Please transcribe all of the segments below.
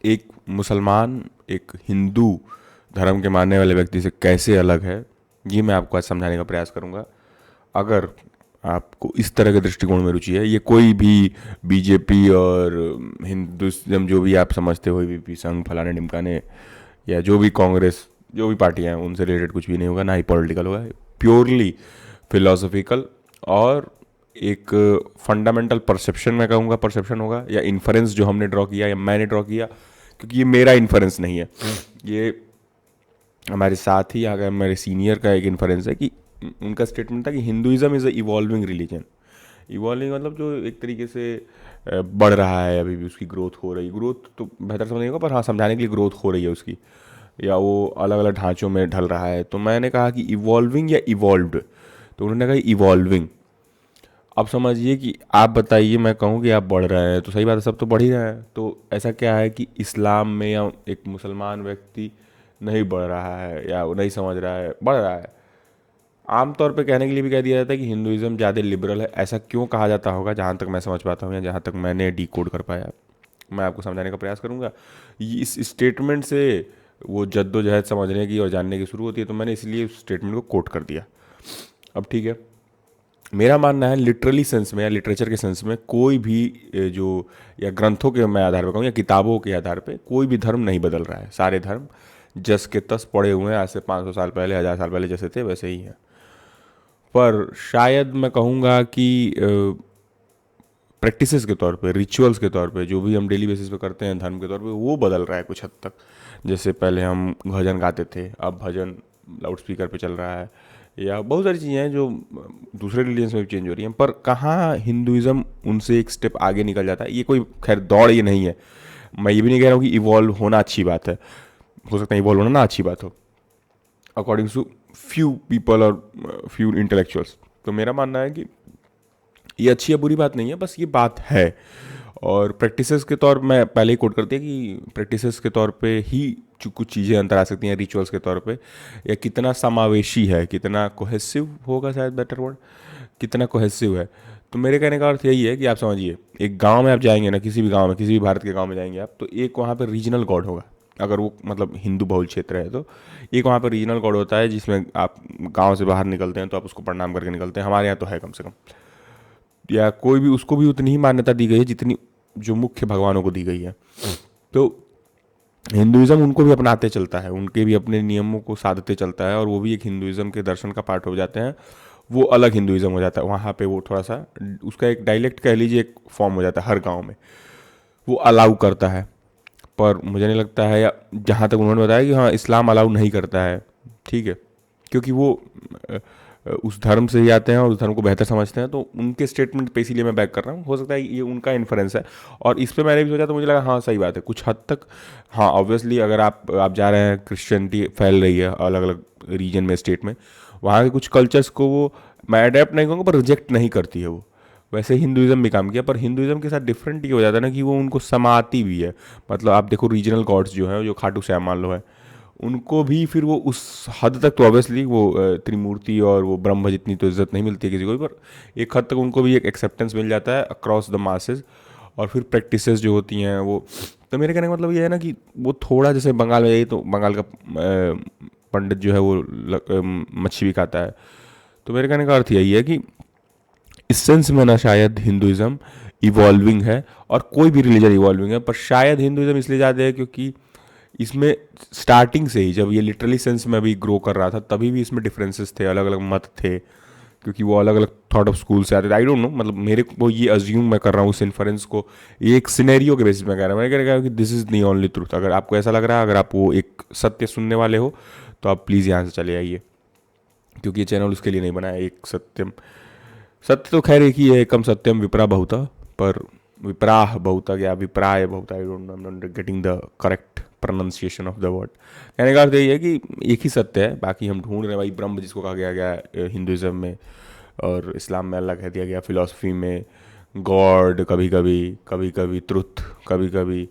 एक मुसलमान एक हिंदू धर्म के मानने वाले व्यक्ति से कैसे अलग है, ये मैं आपको आज समझाने का प्रयास करूँगा। अगर आपको इस तरह के दृष्टिकोण में रुचि है, ये कोई भी बीजेपी और हिंदुइज्म जो भी आप समझते हो, वीपी संघ फलाने ढिमकाने या जो भी कांग्रेस जो भी पार्टियां हैं उनसे रिलेटेड कुछ भी नहीं होगा, ना ही पॉलिटिकल होगा, प्योरली फिलोसफिकल और एक फंडामेंटल परसेप्शन मैं कहूँगा, परसेप्शन होगा या इन्फरेंस जो हमने ड्रॉ किया या मैंने ड्रॉ किया, क्योंकि ये मेरा इन्फरेंस नहीं है, ये हमारे साथ ही अगर मेरे सीनियर का एक इन्फरेंस है कि उनका स्टेटमेंट था कि Hinduism is a evolving religion. Evolving मतलब जो एक तरीके से बढ़ रहा है, अभी भी उसकी ग्रोथ हो रही, ग्रोथ तो बेहतर समझ नहीं होगा पर हाँ समझाने के लिए ग्रोथ हो रही है उसकी, या वो अलग अलग ढांचों में ढल रहा है। तो मैंने कहा कि इवॉल्विंग या इवॉल्व्ड, तो उन्होंने कहा इवॉल्विंग। अब समझिए कि आप बताइए, मैं कहूँ कि आप बढ़ रहे हैं तो सही बात है, सब तो बढ़ ही रहे हैं, तो ऐसा क्या है कि इस्लाम में या एक मुसलमान व्यक्ति नहीं बढ़ रहा है या वो नहीं समझ रहा है, बढ़ रहा है। आमतौर पे कहने के लिए भी कह दिया जाता है कि हिंदुइज्म ज़्यादा लिबरल है। ऐसा क्यों कहा जाता होगा, जहाँ तक मैं समझ पाता हूँ या जहाँ तक मैंने डी कोड कर पाया, मैं आपको समझाने का प्रयास करूँगा। इस स्टेटमेंट से वो जद्दोजहद समझने की और जानने की शुरू होती है, तो मैंने इसलिए उस स्टेटमेंट को कोट कर दिया। अब ठीक है, मेरा मानना है लिटरली सेंस में या लिटरेचर के सेंस में कोई भी जो या ग्रंथों के मैं आधार पर कहूँ या किताबों के आधार पे कोई भी धर्म नहीं बदल रहा है। सारे धर्म जस के तस पड़े हुए हैं, आज से 500 साल पहले, 1000 साल पहले जैसे थे वैसे ही हैं। पर शायद मैं कहूँगा कि प्रैक्टिसेस के तौर पे, रिचुअल्स के तौर पे, जो भी हम डेली बेसिस पे करते हैं धर्म के तौर पे, वो बदल रहा है कुछ हद तक। जैसे पहले हम भजन गाते थे, अब भजन लाउड स्पीकर पे चल रहा है, या बहुत सारी चीज़ें हैं जो दूसरे रिलीजन्स में भी चेंज हो रही हैं। पर कहाँ हिंदुइज्म उनसे एक स्टेप आगे निकल जाता है। ये कोई खैर दौड़ ये नहीं है, मैं ये भी नहीं कह रहा हूँ कि इवॉल्व होना अच्छी बात है, हो सकता है इवॉल्व होना ना अच्छी बात हो अकॉर्डिंग टू फ्यू पीपल और फ्यू इंटेलेक्चुअल्स। तो मेरा मानना है कि ये अच्छी या बुरी बात नहीं है, बस ये बात है। और प्रैक्टिसेस के तौर मैं पहले ही कोट कर दिया कि प्रैक्टिसेस के तौर पे ही कुछ चीज़ें अंतर आ सकती हैं रिचुअल्स के तौर पे, या कितना समावेशी है, कितना कोहेसिव होगा शायद बेटर वर्ड, कितना कोहेसिव है। तो मेरे कहने का अर्थ यही है कि आप समझिए, एक गांव में आप जाएंगे ना, किसी भी गांव में, किसी भी भारत के गांव में जाएंगे आप, तो एक वहाँ पर रीजनल गॉड होगा। अगर वो मतलब हिंदू बहुल क्षेत्र है तो एक वहाँ पर रीजनल गॉड होता है, जिसमें आप गांव से बाहर निकलते हैं तो आप उसको प्रणाम करके निकलते हैं। हमारे यहाँ तो है कम से कम, या कोई भी उसको भी उतनी ही मान्यता दी गई है जितनी जो मुख्य भगवानों को दी गई है। तो हिंदुइज्म उनको भी अपनाते चलता है, उनके भी अपने नियमों को साधते चलता है, और वो भी एक हिंदुइज्म के दर्शन का पार्ट हो जाते हैं। वो अलग हिंदुइज्म हो जाता है वहाँ पे, वो थोड़ा सा उसका एक डायलेक्ट कह लीजिए, एक फॉर्म हो जाता है हर गांव में, वो अलाउ करता है। पर मुझे नहीं लगता है, या जहाँ तक उन्होंने बताया कि हाँ इस्लाम अलाउ नहीं करता है, ठीक है, क्योंकि वो उस धर्म से ही आते हैं और उस धर्म को बेहतर समझते हैं, तो उनके स्टेटमेंट पे इसीलिए मैं बैक कर रहा हूँ। हो सकता है ये उनका इन्फ्लुएंस है, और इस पे मैंने भी सोचा तो मुझे लगा हाँ सही बात है कुछ हद तक। हाँ ऑब्वियसली अगर आप जा रहे हैं, क्रिश्चियनिटी फैल रही है अलग अलग रीजन में, स्टेट में, वहाँ के कुछ कल्चर्स को वो मैं अडेप्ट नहीं कहूँगा पर रिजेक्ट नहीं करती है वो। वैसे हिंदुइज्म भी काम किया, पर हिंदुइज्म के साथ डिफरेंट ये हो जाता है ना कि वो उनको समाती भी है। मतलब आप देखो रीजनल गॉड्स जो हैं, जो खाटू श्याम मान लो है, उनको भी फिर वो उस हद तक तो ऑब्वियसली वो त्रिमूर्ति और वो ब्रह्म जितनी तो इज्जत नहीं मिलती है किसी को भी, पर एक हद तक उनको भी एक एक्सेप्टेंस मिल जाता है अक्रॉस द मासेस। और फिर प्रैक्टिसेस जो होती हैं वो, तो मेरे कहने का मतलब ये है ना कि वो थोड़ा जैसे बंगाल में जाइए तो बंगाल का पंडित जो है वो मच्छी भी खाता है। तो मेरे कहने का अर्थ यही है कि इस सेंस में ना शायद हिंदुइज्म इवॉल्विंग है, और कोई भी रिलीजन इवॉल्विंग है, पर शायद हिंदुइज्म इसलिए ज़्यादा है क्योंकि इसमें स्टार्टिंग से ही, जब ये लिटरली सेंस में भी ग्रो कर रहा था, तभी भी इसमें डिफरेंसेस थे, अलग अलग मत थे, क्योंकि वो अलग अलग थॉट ऑफ स्कूल से आते थे। आई डोंट नो, मतलब मेरे को ये अज्यूम मैं कर रहा हूँ उस इन्फ्रेंस को, ये एक सिनेरियो के बेसिस में कह रहा हूँ। मैं कह रहा हूँ कि this is the only truth. अगर आपको ऐसा लग रहा है, अगर आप वो एक सत्य सुनने वाले हो, तो आप प्लीज़ यहाँ से चले आइए, क्योंकि ये चैनल उसके लिए नहीं बना है। एक सत्यम, सत्य तो खैर एक ही है, एकम सत्यम विपरा बहुता, पर विपराह बहुता या विपराय बहुता, I don't know, I am not getting the correct pronunciation of the word. कहने का अर्थ यही है कि एक ही सत्य है, बाकी हम ढूंढ रहे हैं भाई ब्रह्म जिसको कहा गया हिंदुइज्म में, और इस्लाम में अल्लाह कह दिया गया, फिलॉसफी में गॉड, कभी कभी ट्रुथ, कभी कभी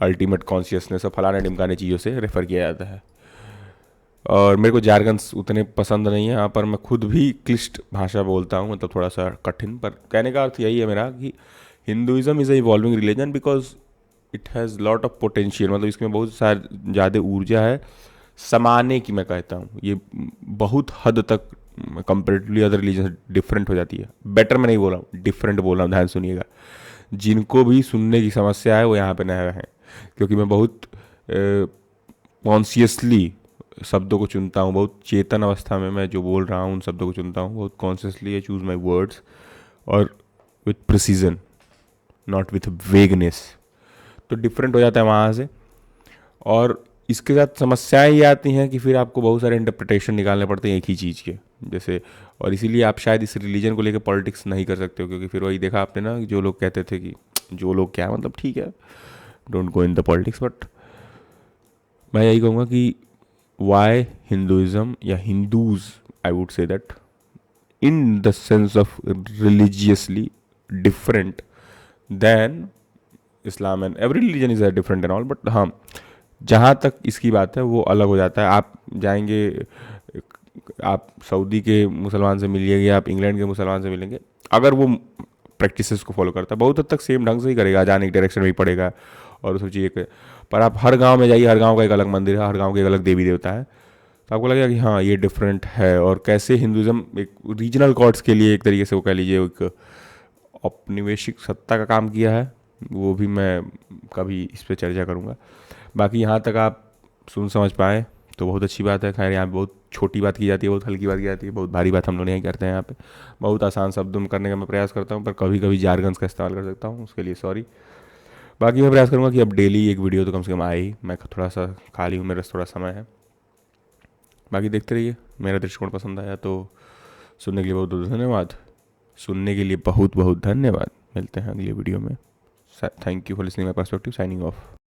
अल्टीमेट कॉन्शियसनेस, और फलाने ढिमकाने चीज़ों से रेफर किया जाता है। और मेरे को जारगन्स उतने पसंद नहीं है, यहाँ पर मैं खुद भी क्लिष्ट भाषा बोलता हूँ, मतलब थोड़ा सा कठिन, पर कहने का अर्थ यही है मेरा कि Hinduism is a evolving religion because it has lot of potential, मतलब इसमें बहुत सारी ज़्यादा ऊर्जा है समाने की, मैं कहता हूँ ये बहुत हद तक कंपेरेटिवली अदर रिलीजन डिफरेंट हो जाती है। बेटर मैं नहीं बोल रहा हूँ, डिफरेंट बोल रहा हूँ, ध्यान सुनिएगा। जिनको भी सुनने की समस्या है वो यहाँ पे नए हैं, क्योंकि मैं बहुत कॉन्शियसली शब्दों को चुनता हूँ, बहुत चेतन अवस्था में मैं जो बोल रहा हूँ उन शब्दों को चुनता हूँ, बहुत consciously I choose my words और with precision, not with vagueness. तो डिफरेंट हो जाता है वहाँ से। और इसके साथ समस्याएं ये आती हैं कि फिर आपको बहुत सारे इंटरप्रिटेशन निकालने पड़ते हैं एक ही चीज़ के, जैसे, और इसीलिए आप शायद इस रिलीजन को लेकर पॉलिटिक्स नहीं कर सकते हो, क्योंकि फिर वही देखा आपने ना, जो लोग कहते थे कि जो लोग क्या, मतलब ठीक है, don't go in the politics, but मैं यही कहूँगा कि वाई हिंदुज़म या Hindus, I would say that in the sense of religiously different than Islam, and every religion is different and all, but हाँ जहाँ तक इसकी बात है वो अलग हो जाता है। आप जाएंगे, आप सऊदी के मुसलमान से मिलिएगा, आप इंग्लैंड के मुसलमान से मिलेंगे, अगर वो प्रैक्टिसेस को फॉलो करता है बहुत हद तक सेम ढंग से ही करेगा, जाने की डायरेक्शन में ही पड़ेगा और सब चीज़ें। पर आप हर गांव में जाइए, हर गांव का एक अलग मंदिर है, हर गांव के एक अलग देवी देवता है, तो आपको लगेगा कि हाँ ये डिफरेंट है। और कैसे हिंदुज़म एक रीजनल गॉड्स के लिए एक तरीके से वो कह लीजिए एक औपनिवेशिक सत्ता का काम किया है, वो भी मैं कभी इस पर चर्चा करूँगा। बाकी यहाँ तक आप सुन समझ पाए तो बहुत अच्छी बात है। खैर यहाँ पे बहुत छोटी बात की जाती है, बहुत हल्की बात की जाती है, बहुत भारी बात हम लोग नहीं करते हैं यहाँ पे। बहुत आसान शब्दों में करने का मैं प्रयास करता हूँ, पर कभी कभी जारगन्स का इस्तेमाल कर सकता हूँ, उसके लिए सॉरी। बाकी मैं प्रयास करूँगा कि अब डेली एक वीडियो तो कम से कम आए ही। मैं थोड़ा सा खाली हूँ, मेरा थोड़ा समय है। बाकी देखते रहिए, मेरा दृष्टिकोण पसंद आया तो सुनने के लिए बहुत बहुत धन्यवाद। सुनने के लिए बहुत बहुत धन्यवाद। मिलते हैं अगली वीडियो में। Thank you for listening my perspective. Signing off.